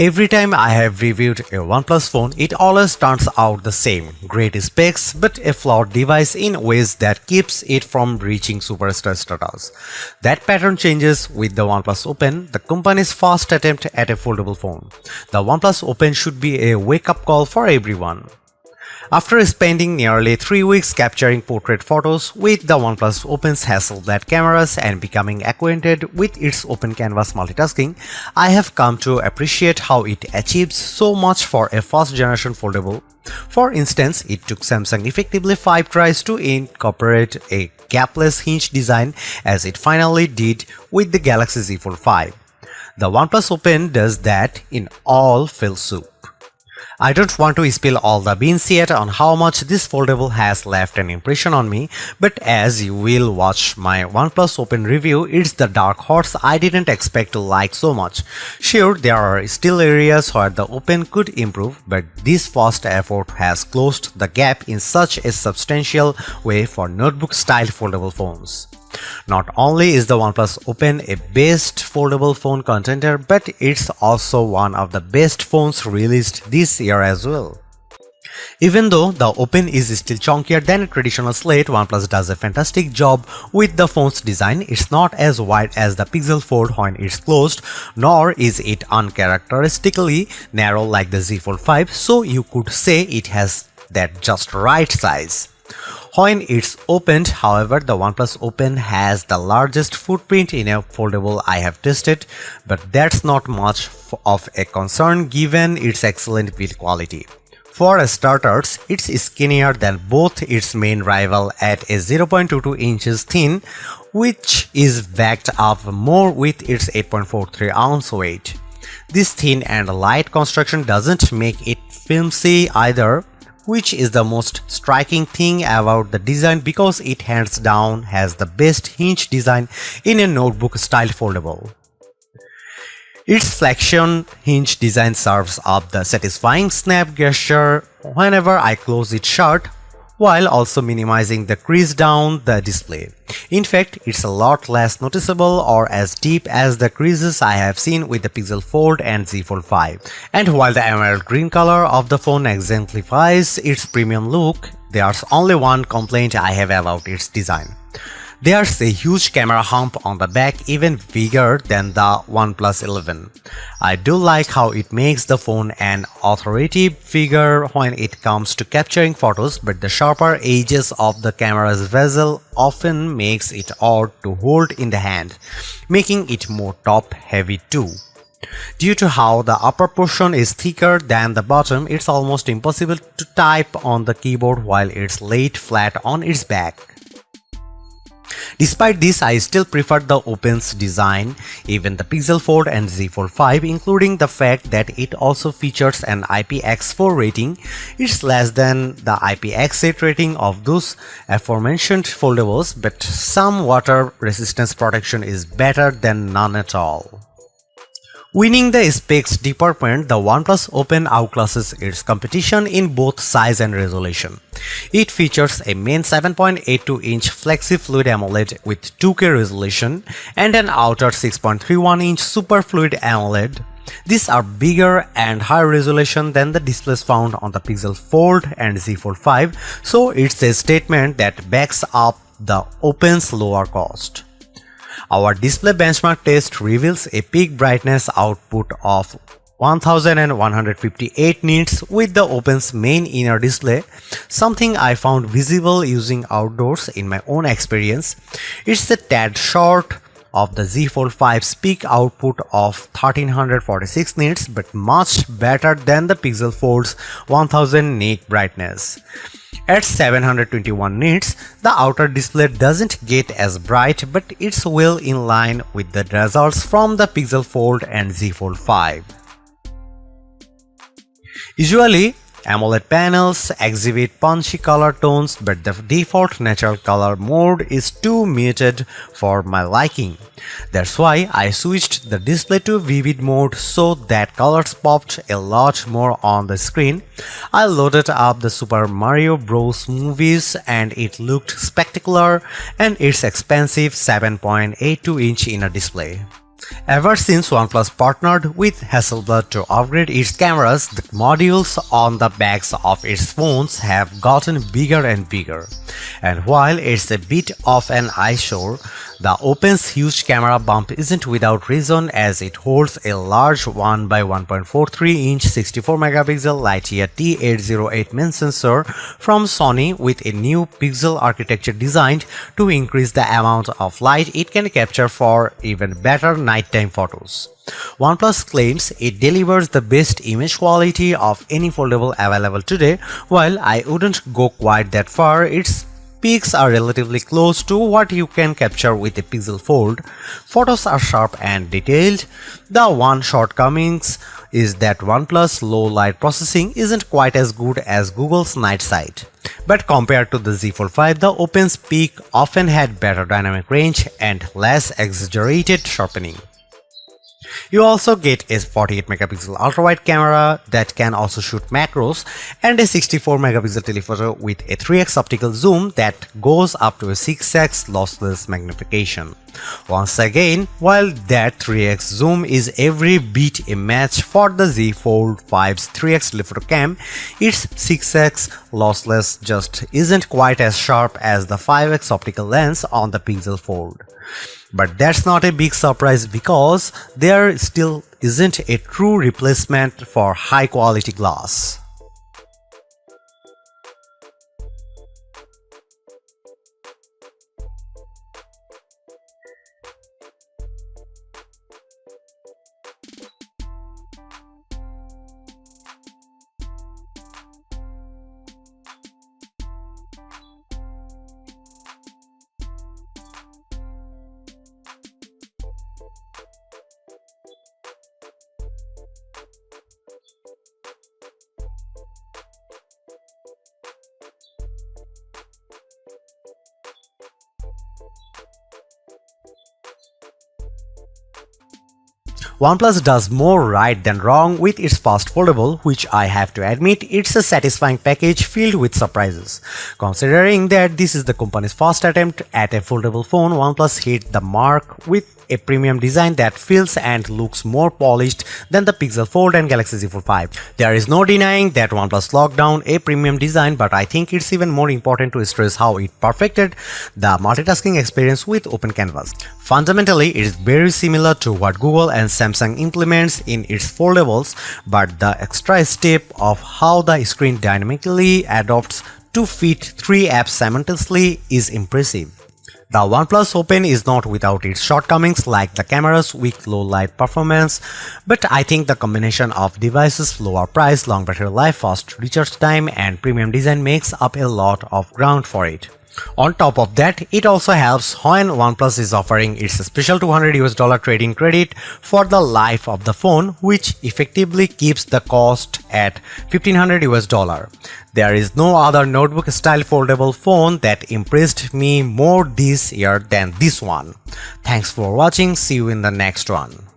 Every time I have reviewed a OnePlus phone, it always turns out the same. Great specs, but a flawed device in ways that keeps it from reaching superstar status. That pattern changes with the OnePlus Open, the company's first attempt at a foldable phone. The OnePlus Open should be a wake-up call for everyone. After spending nearly 3 weeks capturing portrait photos with the OnePlus Open's Hasselblad cameras and becoming acquainted with its open canvas multitasking, I have come to appreciate how it achieves so much for a first-generation foldable. For instance, it took Samsung effectively 5 tries to incorporate a gapless hinge design as it finally did with the Galaxy Z Fold 5. The OnePlus Open does that in all fill soup. I don't want to spill all the beans yet on how much this foldable has left an impression on me, but as you will watch my OnePlus Open review, it's the dark horse I didn't expect to like so much. Sure, there are still areas where the Open could improve, but this first effort has closed the gap in such a substantial way for notebook-style foldable phones. Not only is the OnePlus Open a best foldable phone contender, but it's also one of the best phones released this year as well. Even though the Open is still chunkier than a traditional slate, OnePlus does a fantastic job with the phone's design. It's not as wide as the Pixel Fold when it's closed, nor is it uncharacteristically narrow like the Z Fold 5, so you could say it has that just right size. When it's opened, however, the OnePlus Open has the largest footprint in a foldable I have tested, but that's not much of a concern given its excellent build quality. For starters, it's skinnier than both its main rival at a 0.22 inches thin, which is backed up more with its 8.43 ounce weight. This thin and light construction doesn't make it flimsy either, which is the most striking thing about the design because it hands down has the best hinge design in a notebook-style foldable. Its flexion hinge design serves up the satisfying snap gesture whenever I close it shut, while also minimizing the crease down the display. In fact, it's a lot less noticeable or as deep as the creases I have seen with the Pixel Fold and Z Fold 5. And while the emerald green color of the phone exemplifies its premium look, there's only one complaint I have about its design. There's a huge camera hump on the back, even bigger than the OnePlus 11. I do like how it makes the phone an authoritative figure when it comes to capturing photos, but the sharper edges of the camera's bezel often makes it odd to hold in the hand, making it more top-heavy too. Due to how the upper portion is thicker than the bottom, it's almost impossible to type on the keyboard while it's laid flat on its back. Despite this, I still prefer the Open's design, even the Pixel Fold and Z Fold 5, including the fact that it also features an IPX4 rating. It's less than the IPX8 rating of those aforementioned foldables, but some water resistance protection is better than none at all. Winning the specs department, the OnePlus Open outclasses its competition in both size and resolution. It features a main 7.82-inch Flexi-Fluid AMOLED with 2K resolution and an outer 6.31-inch Super Fluid AMOLED. These are bigger and higher resolution than the displays found on the Pixel Fold and Z Fold 5, so it's a statement that backs up the Open's lower cost. Our display benchmark test reveals a peak brightness output of 1158 nits with the Open's main inner display, something I found visible using outdoors in my own experience. It's a tad short of the Z Fold 5's peak output of 1346 nits, but much better than the Pixel Fold's 1000 nit brightness. At 721 nits, the outer display doesn't get as bright, but it's well in line with the results from the Pixel Fold and Z Fold 5. Usually, AMOLED panels exhibit punchy color tones, but the default natural color mode is too muted for my liking. That's why I switched the display to vivid mode so that colors popped a lot more on the screen. I loaded up the Super Mario Bros. Movies and it looked spectacular and its expensive 7.82-inch inner display. Ever since OnePlus partnered with Hasselblad to upgrade its cameras, the modules on the backs of its phones have gotten bigger and bigger. And while it's a bit of an eyesore, the Oppo's huge camera bump isn't without reason, as it holds a large 1 by 1.43-inch 64-megapixel Lightyear T808 main sensor from Sony with a new pixel architecture designed to increase the amount of light it can capture for even better nighttime photos. OnePlus claims it delivers the best image quality of any foldable available today. While I wouldn't go quite that far, its peaks are relatively close to what you can capture with a Pixel Fold. Photos are sharp and detailed. The one shortcomings is that OnePlus low light processing isn't quite as good as Google's night sight. But compared to the Z Fold 5, the Oppo's peak often had better dynamic range and less exaggerated sharpening. You also get a 48-megapixel ultra-wide camera that can also shoot macros and a 64-megapixel telephoto with a 3x optical zoom that goes up to a 6x lossless magnification. Once again, while that 3x zoom is every bit a match for the Z Fold 5's 3x telephoto cam, its 6x lossless just isn't quite as sharp as the 5x optical lens on the Pixel Fold. But that's not a big surprise because there still isn't a true replacement for high quality glass. OnePlus does more right than wrong with its fast foldable, which I have to admit it's a satisfying package filled with surprises. Considering that this is the company's first attempt at a foldable phone, OnePlus hit the mark with a premium design that feels and looks more polished than the Pixel Fold and Galaxy Z Fold 5. There is no denying that OnePlus locked down a premium design, but I think it's even more important to stress how it perfected the multitasking experience with Open Canvas. Fundamentally, it is very similar to what Google and Samsung implements in its foldables, but the extra step of how the screen dynamically adapts to fit 3 apps simultaneously is impressive. The OnePlus Open is not without its shortcomings like the camera's weak low light performance, but I think the combination of devices' lower price, long battery life, fast recharge time, and premium design makes up a lot of ground for it. On top of that, it also helps when OnePlus is offering its special $200 trade-in credit for the life of the phone, which effectively keeps the cost at $1,500. There is no other notebook-style foldable phone that impressed me more this year than this one. Thanks for watching. See you in the next one.